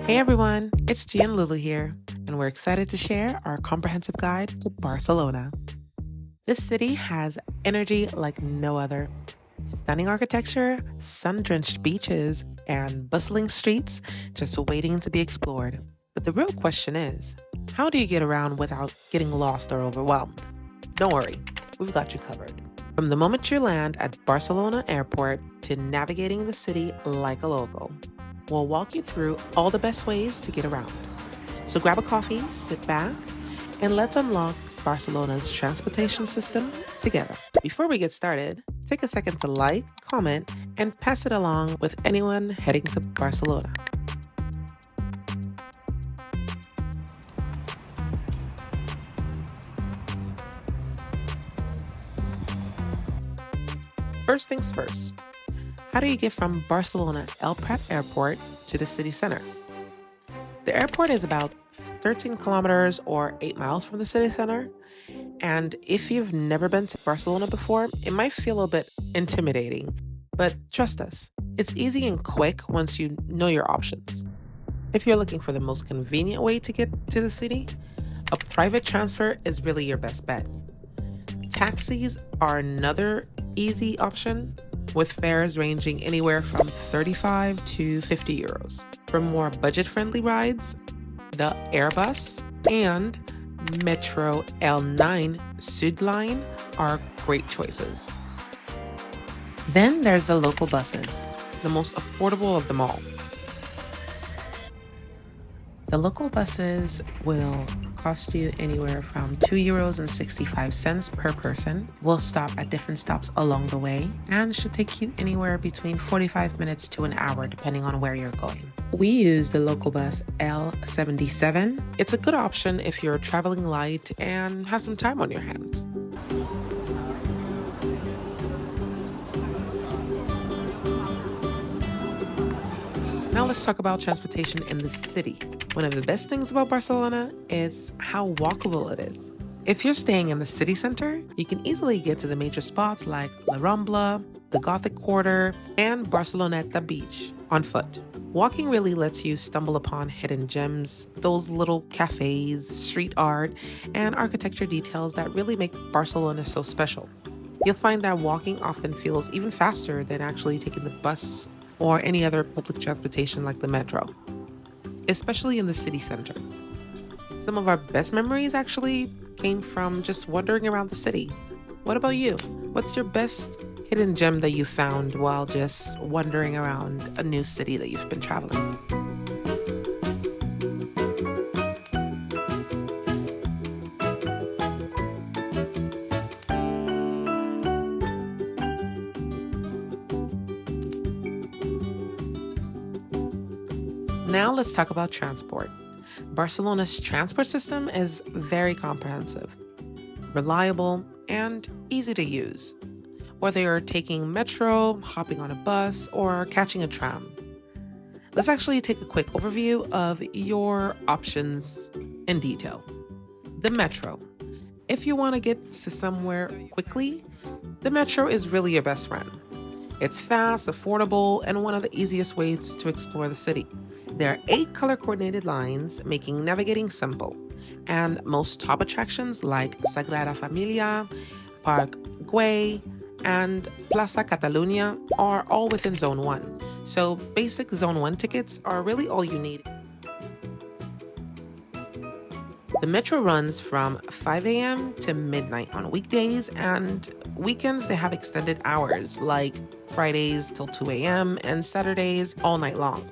Hey everyone, it's Ge and Loulou here, and we're excited to share our comprehensive guide to Barcelona. This city has energy like no other. Stunning architecture, sun-drenched beaches, and bustling streets just waiting to be explored. But the real question is, how do you get around without getting lost or overwhelmed? Don't worry, we've got you covered. From the moment you land at Barcelona Airport to navigating the city like a local, we'll walk you through all the best ways to get around. So grab a coffee, sit back, and let's unlock Barcelona's transportation system together. Before we get started, take a second to like, comment, and pass it along with anyone heading to Barcelona. First things first, how do you get from Barcelona El Prat Airport to the city center? The airport is about 13 kilometers or 8 miles from the city center. And if you've never been to Barcelona before, it might feel a bit intimidating. But trust us, it's easy and quick once you know your options. If you're looking for the most convenient way to get to the city, a private transfer is really your best bet. Taxis are another easy option, with fares ranging anywhere from 35 to 50 euros. For more budget-friendly rides, the Airbus and Metro L9 Sud Line are great choices. Then there's the local buses, the most affordable of them all. The local buses will cost you anywhere from €2.65 per person. Will stop at different stops along the way and should take you anywhere between 45 minutes to an hour depending on where you're going. We use the local bus L77. It's a good option if you're traveling light and have some time on your hands. Now let's talk about transportation in the city. One of the best things about Barcelona is how walkable it is. If you're staying in the city center, you can easily get to the major spots like La Rambla, the Gothic Quarter, and Barceloneta Beach on foot. Walking really lets you stumble upon hidden gems, those little cafes, street art, and architecture details that really make Barcelona so special. You'll find that walking often feels even faster than actually taking the bus or any other public transportation like the metro, especially in the city center. Some of our best memories actually came from just wandering around the city. What about you? What's your best hidden gem that you found while just wandering around a new city that you've been traveling? Now let's talk about transport. Barcelona's transport system is very comprehensive, reliable, and easy to use, whether you're taking metro, hopping on a bus, or catching a tram. Let's actually take a quick overview of your options in detail. The metro. If you want to get to somewhere quickly, the metro is really your best friend. It's fast, affordable, and one of the easiest ways to explore the city. There are 8 color-coordinated lines, making navigating simple. And most top attractions like Sagrada Familia, Parc Güell, and Plaza Catalunya are all within Zone 1. So basic Zone 1 tickets are really all you need. The metro runs from 5 a.m. to midnight on weekdays, and weekends they have extended hours like Fridays till 2 a.m. and Saturdays all night long.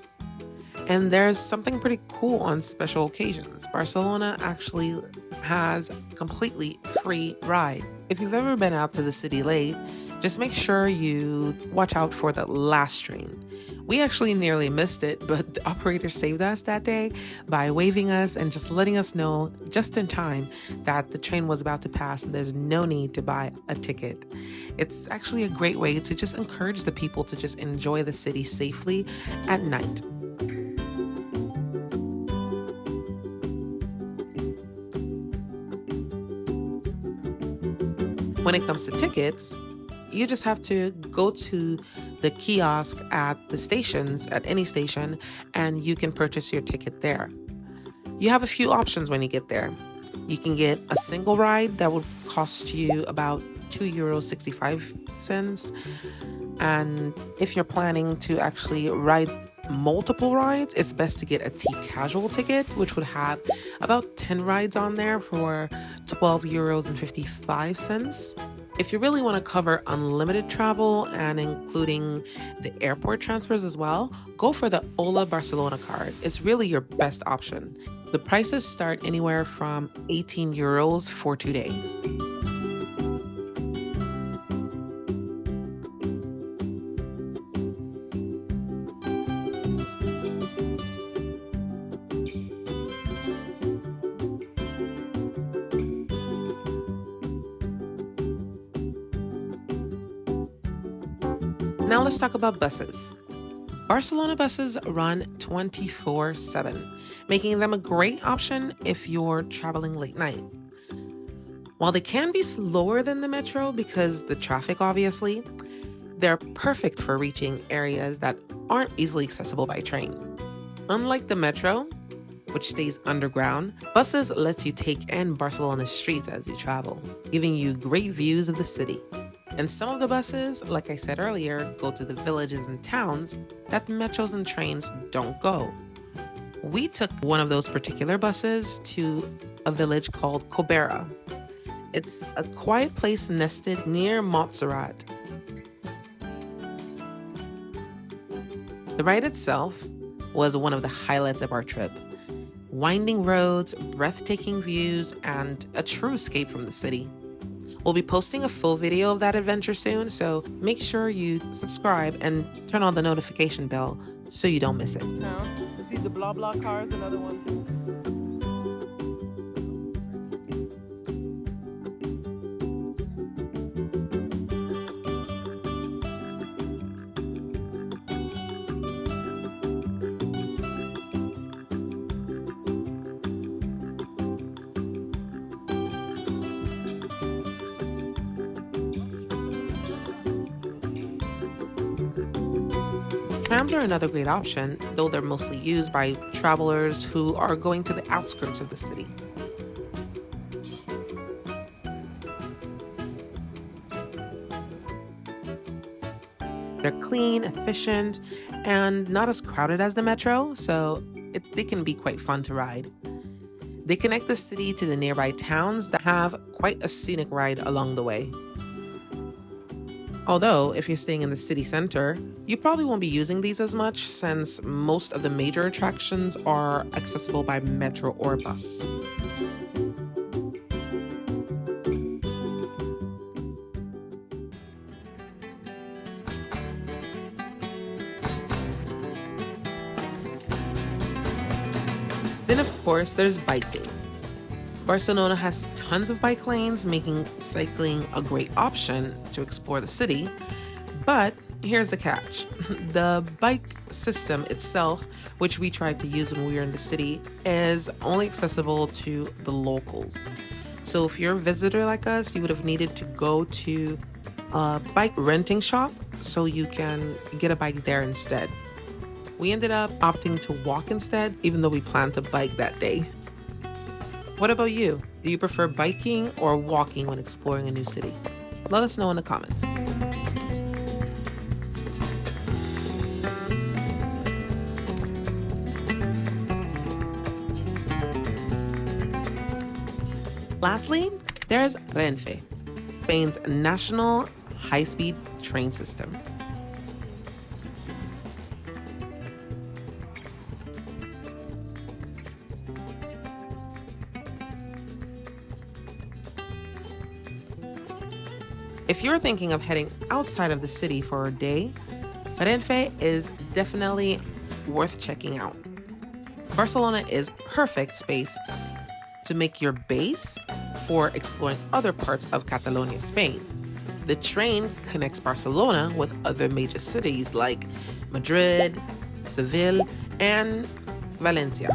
And there's something pretty cool on special occasions. Barcelona actually has completely free ride. If you've ever been out to the city late, just make sure you watch out for the last train. We actually nearly missed it, but the operator saved us that day by waving us and just letting us know just in time that the train was about to pass and there's no need to buy a ticket. It's actually a great way to just encourage the people to just enjoy the city safely at night. When it comes to tickets, you just have to go to the kiosk at the stations, at any station, and you can purchase your ticket there. You have a few options when you get there. You can get a single ride that would cost you about €2.65. And if you're planning to actually ride multiple rides, it's best to get a T casual ticket, which would have about 10 rides on there for €12.55. If you really want to cover unlimited travel and including the airport transfers as well, go for the Ola Barcelona card. It's really your best option. The prices start anywhere from €18 for 2 days. Now let's talk about buses. Barcelona buses run 24/7, making them a great option if you're traveling late night. While they can be slower than the metro because the traffic obviously, they're perfect for reaching areas that aren't easily accessible by train. Unlike the metro, which stays underground, buses lets you take in Barcelona's streets as you travel, giving you great views of the city. And some of the buses, like I said earlier, go to the villages and towns that metros and trains don't go. We took one of those particular buses to a village called Cobera. It's a quiet place nested near Montserrat. The ride itself was one of the highlights of our trip. Winding roads, breathtaking views, and a true escape from the city. We'll be posting a full video of that adventure soon, so make sure you subscribe and turn on the notification bell so you don't miss it. Now, see the blah blah cars, another one too. Trams are another great option, though they're mostly used by travelers who are going to the outskirts of the city. They're clean, efficient, and not as crowded as the metro, so they can be quite fun to ride. They connect the city to the nearby towns that have quite a scenic ride along the way. Although, if you're staying in the city center, you probably won't be using these as much since most of the major attractions are accessible by metro or bus. Then, of course, there's biking. Barcelona has tons of bike lanes, making cycling a great option to explore the city. But here's the catch. The bike system itself, which we tried to use when we were in the city, is only accessible to the locals. So if you're a visitor like us, you would have needed to go to a bike renting shop so you can get a bike there instead. We ended up opting to walk instead, even though we planned to bike that day. What about you? Do you prefer biking or walking when exploring a new city? Let us know in the comments. Lastly, there's Renfe, Spain's national high-speed train system. If you're thinking of heading outside of the city for a day, Renfe is definitely worth checking out. Barcelona is perfect space to make your base for exploring other parts of Catalonia, Spain. The train connects Barcelona with other major cities like Madrid, Seville, and Valencia.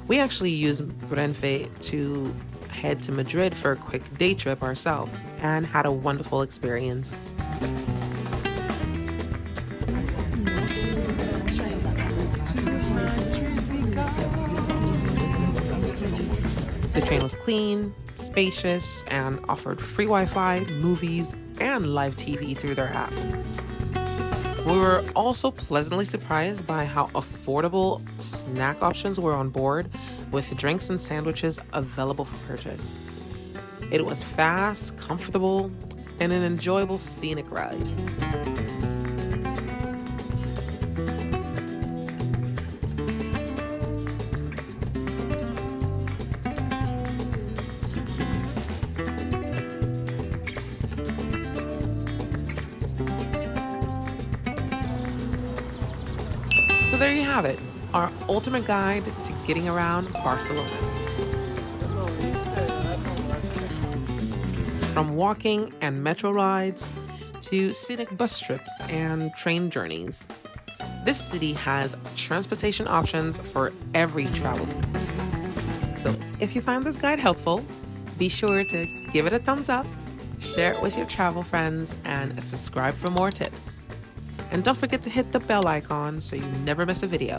We actually used Renfe to head to Madrid for a quick day trip ourselves and had a wonderful experience. The train was clean, spacious, and offered free Wi-Fi, movies, and live TV through their app. We were also pleasantly surprised by how affordable snack options were on board, with drinks and sandwiches available for purchase. It was fast, comfortable, and an enjoyable scenic ride. So there you have it, our ultimate guide to getting around Barcelona. From walking and metro rides to scenic bus trips and train journeys, this city has transportation options for every traveler. So if you found this guide helpful, be sure to give it a thumbs up, share it with your travel friends, and subscribe for more tips. And don't forget to hit the bell icon so you never miss a video.